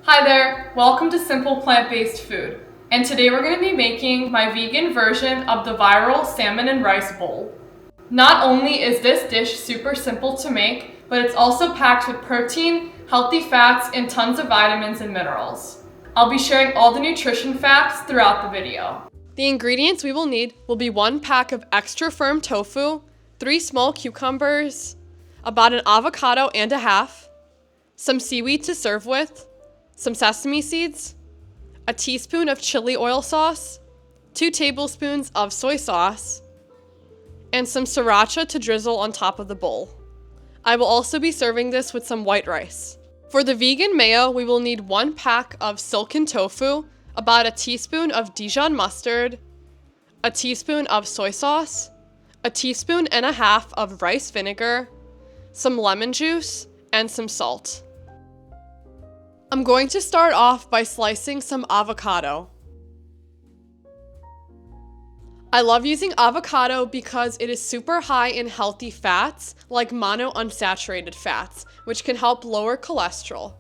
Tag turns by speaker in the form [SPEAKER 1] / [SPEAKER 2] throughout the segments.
[SPEAKER 1] Hi there, welcome to Simple Plant-Based Food. And today we're going to be making my vegan version of the viral salmon and rice bowl. Not only is this dish super simple to make, but it's also packed with protein, healthy fats, and tons of vitamins and minerals. I'll be sharing all the nutrition facts throughout the video. The ingredients we will need will be 1 pack of extra firm tofu, 3 small cucumbers, about an avocado and a half, some seaweed to serve with, some sesame seeds, a teaspoon of chili oil sauce, 2 tablespoons of soy sauce, and some sriracha to drizzle on top of the bowl. I will also be serving this with some white rice. For the vegan mayo, we will need 1 pack of silken tofu, about a teaspoon of Dijon mustard, a teaspoon of soy sauce, a teaspoon and a half of rice vinegar, some lemon juice, and some salt. I'm going to start off by slicing some avocado. I love using avocado because it is super high in healthy fats, like monounsaturated fats, which can help lower cholesterol.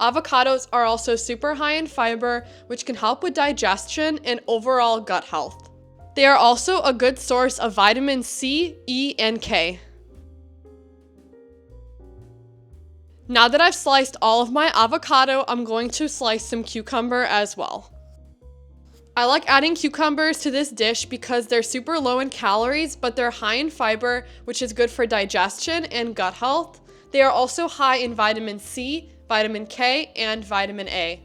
[SPEAKER 1] Avocados are also super high in fiber, which can help with digestion and overall gut health. They are also a good source of vitamin C, E, and K. Now that I've sliced all of my avocado, I'm going to slice some cucumber as well. I like adding cucumbers to this dish because they're super low in calories, but they're high in fiber, which is good for digestion and gut health. They are also high in vitamin C, vitamin K, and vitamin A.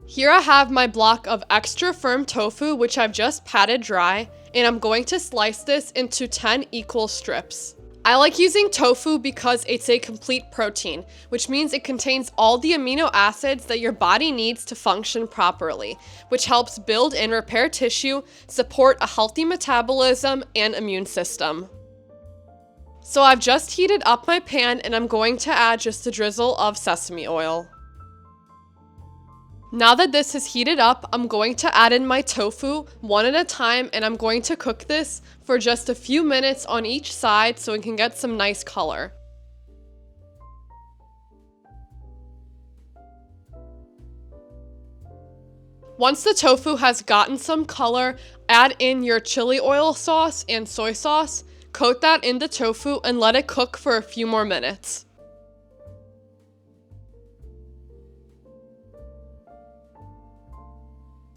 [SPEAKER 1] Here I have my block of extra firm tofu, which I've just patted dry, and I'm going to slice this into 10 equal strips. I like using tofu because it's a complete protein, which means it contains all the amino acids that your body needs to function properly, which helps build and repair tissue, support a healthy metabolism and immune system. So I've just heated up my pan and I'm going to add just a drizzle of sesame oil. Now that this is heated up, I'm going to add in my tofu one at a time, and I'm going to cook this for just a few minutes on each side so it can get some nice color. Once the tofu has gotten some color, add in your chili oil sauce and soy sauce, coat that in the tofu, and let it cook for a few more minutes.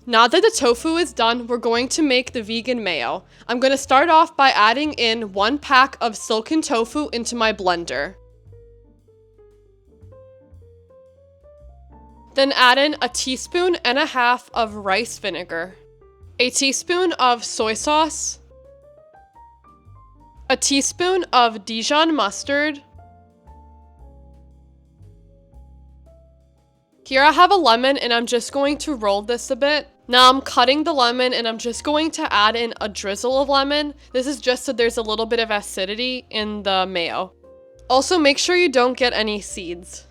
[SPEAKER 1] Now that the tofu is done, we're going to make the vegan mayo. I'm going to start off by adding in 1 pack of silken tofu into my blender. Then add in a teaspoon and a half of rice vinegar, a teaspoon of soy sauce, a teaspoon of Dijon mustard. Here I have a lemon and I'm just going to roll this a bit. Now I'm cutting the lemon and I'm just going to add in a drizzle of lemon. This is just so there's a little bit of acidity in the mayo. Also, make sure you don't get any seeds.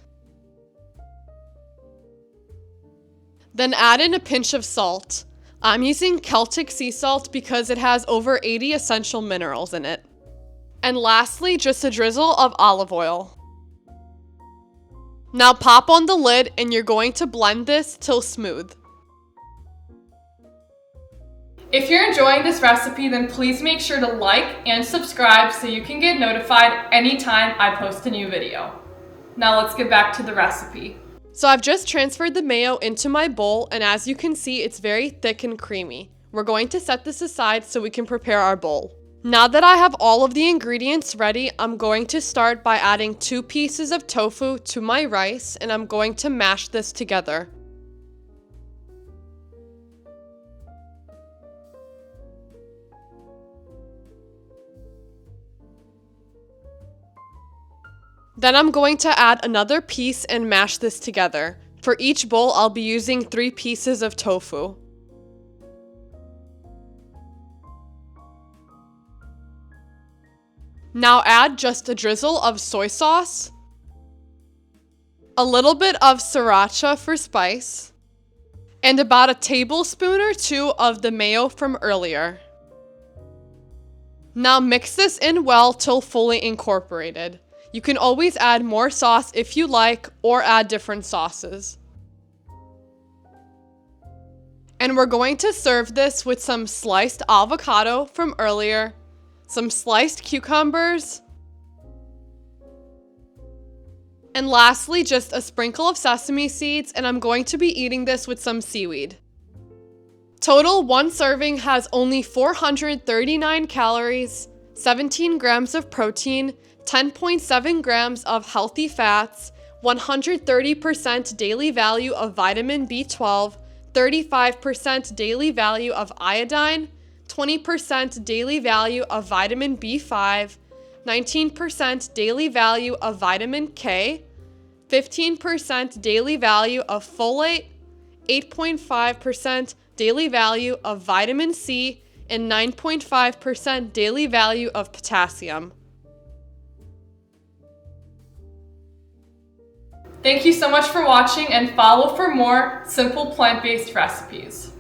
[SPEAKER 1] Then add in a pinch of salt. I'm using Celtic sea salt because it has over 80 essential minerals in it. And lastly, just a drizzle of olive oil. Now pop on the lid and you're going to blend this till smooth. If you're enjoying this recipe, then please make sure to like and subscribe so you can get notified anytime I post a new video. Now let's get back to the recipe. So I've just transferred the mayo into my bowl, and as you can see, it's very thick and creamy. We're going to set this aside so we can prepare our bowl. Now that I have all of the ingredients ready, I'm going to start by adding 2 pieces of tofu to my rice, and I'm going to mash this together. Then I'm going to add another piece and mash this together. For each bowl, I'll be using 3 pieces of tofu. Now add just a drizzle of soy sauce, a little bit of sriracha for spice, and about a tablespoon or 2 of the mayo from earlier. Now mix this in well till fully incorporated. You can always add more sauce if you like, or add different sauces. And we're going to serve this with some sliced avocado from earlier, some sliced cucumbers, and lastly, just a sprinkle of sesame seeds, and I'm going to be eating this with some seaweed. Total, one serving has only 439 calories, 17 grams of protein, 10.7 grams of healthy fats, 130% daily value of vitamin B12, 35% daily value of iodine, 20% daily value of vitamin B5, 19% daily value of vitamin K, 15% daily value of folate, 8.5% daily value of vitamin C, and 9.5% daily value of potassium. Thank you so much for watching, and follow for more simple plant-based recipes.